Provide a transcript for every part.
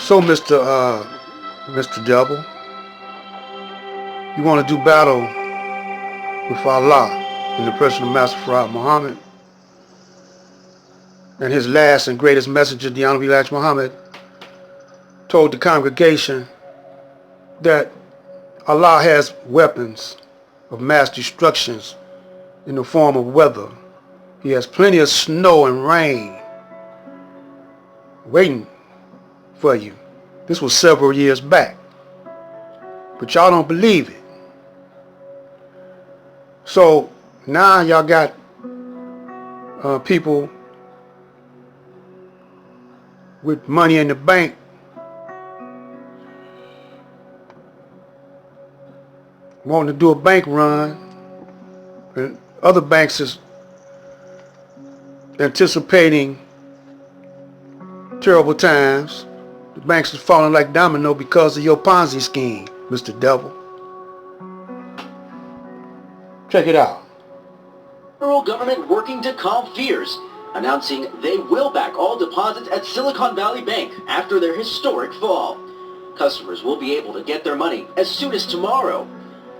So, Mr. Devil, you want to do battle with Allah in the person of Master Farad Muhammad and his last and greatest messenger, the Honorable Elijah Muhammad, told the congregation that Allah has weapons of mass destruction in the form of weather. He has plenty of snow and rain waiting for you. This was several years back, but y'all don't believe it. So now y'all got people with money in the bank wanting to do a bank run, and other banks is anticipating terrible times. The banks is falling like domino because of your Ponzi scheme, Mr. Devil. Check it out. Federal government working to calm fears, announcing they will back all deposits at Silicon Valley Bank after their historic fall. Customers will be able to get their money as soon as tomorrow.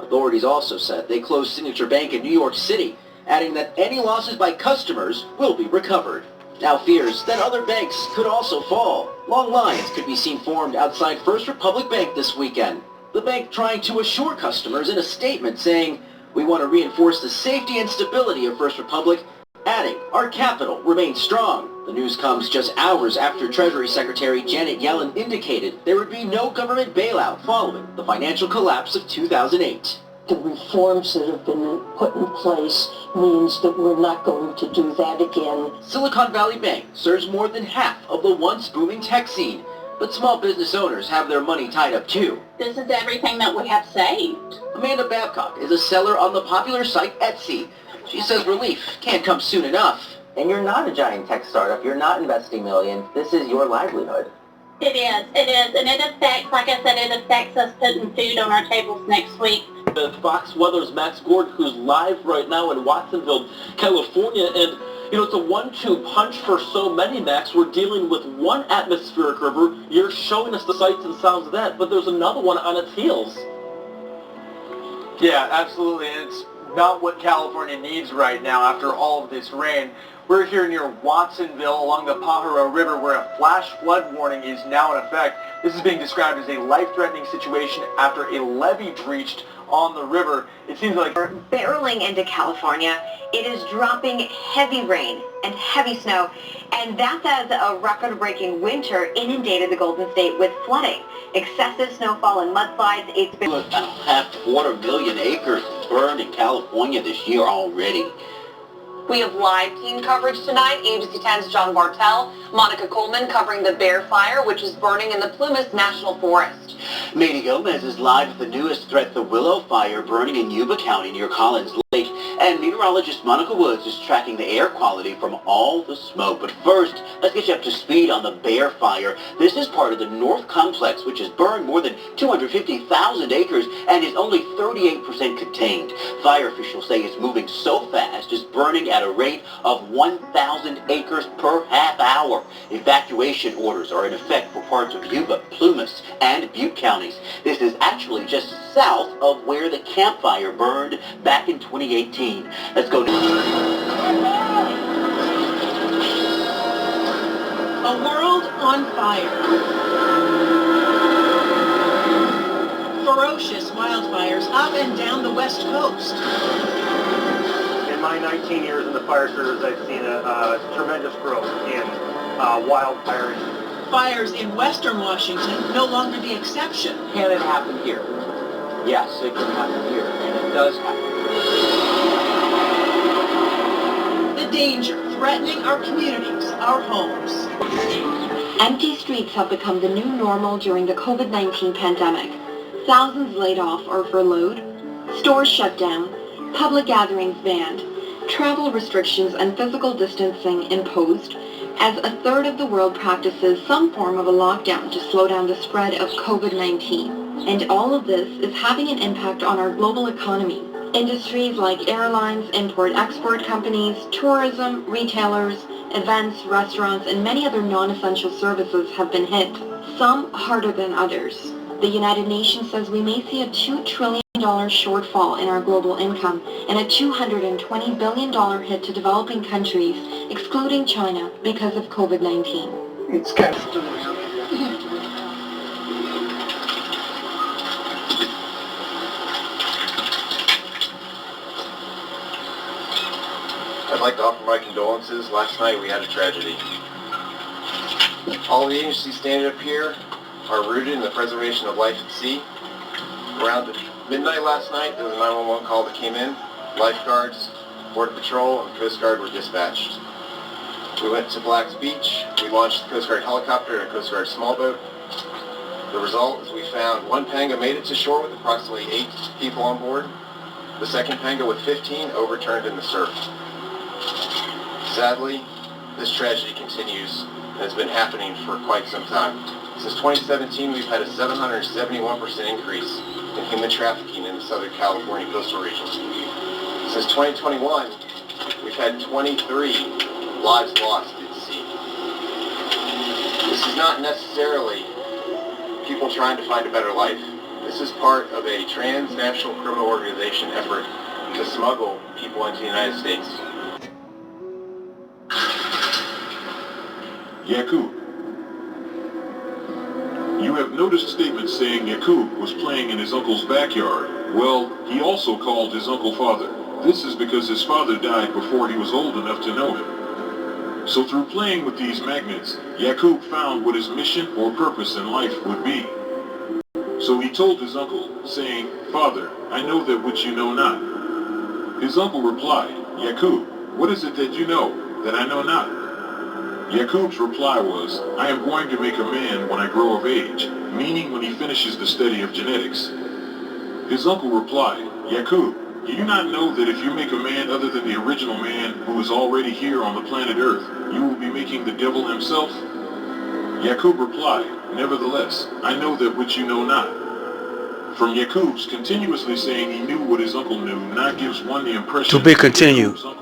Authorities also said they closed Signature Bank in New York City, adding that any losses by customers will be recovered. Now fears that other banks could also fall. Long lines could be seen formed outside First Republic Bank this weekend. The bank trying to assure customers in a statement saying, "We want to reinforce the safety and stability of First Republic," adding, "Our capital remains strong." The news comes just hours after Treasury Secretary Janet Yellen indicated there would be no government bailout following the financial collapse of 2008. The reforms that have been put in place means that we're not going to do that again. Silicon Valley Bank serves more than half of the once booming tech scene, but small business owners have their money tied up too. This is everything that we have saved. Amanda Babcock is a seller on the popular site Etsy. She says relief can't come soon enough. And you're not a giant tech startup. You're not investing millions. This is your livelihood. It is. And it affects, like I said, it affects us putting food on our tables next week. Fox Weather's Max Gordon, who's live right now in Watsonville, California, and it's a 1-2 punch for so many, Max. We're dealing with one atmospheric river. You're showing us the sights and sounds of that, but there's another one on its heels. Yeah, absolutely, and it's not what California needs right now after all of this rain. We're here near Watsonville along the Pajaro River where a flash flood warning is now in effect. This is being described as a life-threatening situation after a levee breached on the river. It seems like we're barreling into California. It is dropping heavy rain and heavy snow, and that's as a record-breaking winter inundated the Golden State with flooding. Excessive snowfall and mudslides. It's been about 250,000 acres burned in California this year already. We have live team coverage tonight. ABC 10's John Bartell, Monica Coleman covering the Bear Fire, which is burning in the Plumas National Forest. Mady Gomez is live with the newest threat, the Willow Fire, burning in Yuba County near Collins Lake. And meteorologist Monica Woods is tracking the air quality from all the smoke. But first, let's get you up to speed on the Bear Fire. This is part of the North Complex, which has burned more than 250,000 acres and is only 38% contained. Fire officials say it's moving so fast, it's burning at a rate of 1,000 acres per half hour. Evacuation orders are in effect for parts of Yuba, Plumas, and Butte counties. This is actually just south of where the Camp Fire burned back in 2018. Let's go to... A world on fire. Ferocious wildfires up and down the West Coast. in my 19 years in the fire service, I've seen a tremendous growth in wildfires. Fires in western Washington no longer the exception. Can it happen here? Yes, it can happen here, and it does happen. The danger threatening our communities, our homes. Empty streets have become the new normal during the COVID-19 pandemic. Thousands laid off or furloughed, stores shut down, public gatherings banned, travel restrictions and physical distancing imposed, as a third of the world practices some form of a lockdown to slow down the spread of COVID-19. And all of this is having an impact on our global economy. Industries like airlines, import-export companies, tourism, retailers, Events, restaurants, and many other non-essential services have been hit, some harder than others. The United Nations says we may see a $2 trillion shortfall in our global income and a $220 billion hit to developing countries, excluding China, because of COVID-19. It's kind of I'd like to offer my condolences. Last night we had a tragedy. All the agencies standing up here are rooted in the preservation of life at sea. Around midnight last night, there was a 911 call that came in. Lifeguards, Border Patrol, and Coast Guard were dispatched. We went to Black's Beach. We launched the Coast Guard helicopter and a Coast Guard small boat. The result is we found one panga made it to shore with approximately 8 people on board. The second panga with 15 overturned in the surf. Sadly, this tragedy continues and has been happening for quite some time. Since 2017, we've had a 771% increase in human trafficking in the Southern California coastal region. Since 2021, we've had 23 lives lost at sea. This is not necessarily people trying to find a better life. This is part of a transnational criminal organization effort to smuggle people into the United States. Yakub. You have noticed statements saying Yakub was playing in his uncle's backyard. Well, he also called his uncle father. This is because his father died before he was old enough to know him. So through playing with these magnets, Yakub found what his mission or purpose in life would be. So he told his uncle, saying, "Father, I know that which you know not." His uncle replied, "Yakub, what is it that you know that I know not?" Yakub's reply was, "I am going to make a man when I grow of age," meaning when he finishes the study of genetics. His uncle replied, "Yakub, do you not know that if you make a man other than the original man who is already here on the planet Earth, you will be making the devil himself?" Yakub replied, "Nevertheless, I know that which you know not." From Yakub's continuously saying he knew what his uncle knew, now gives one the impression to be continued. that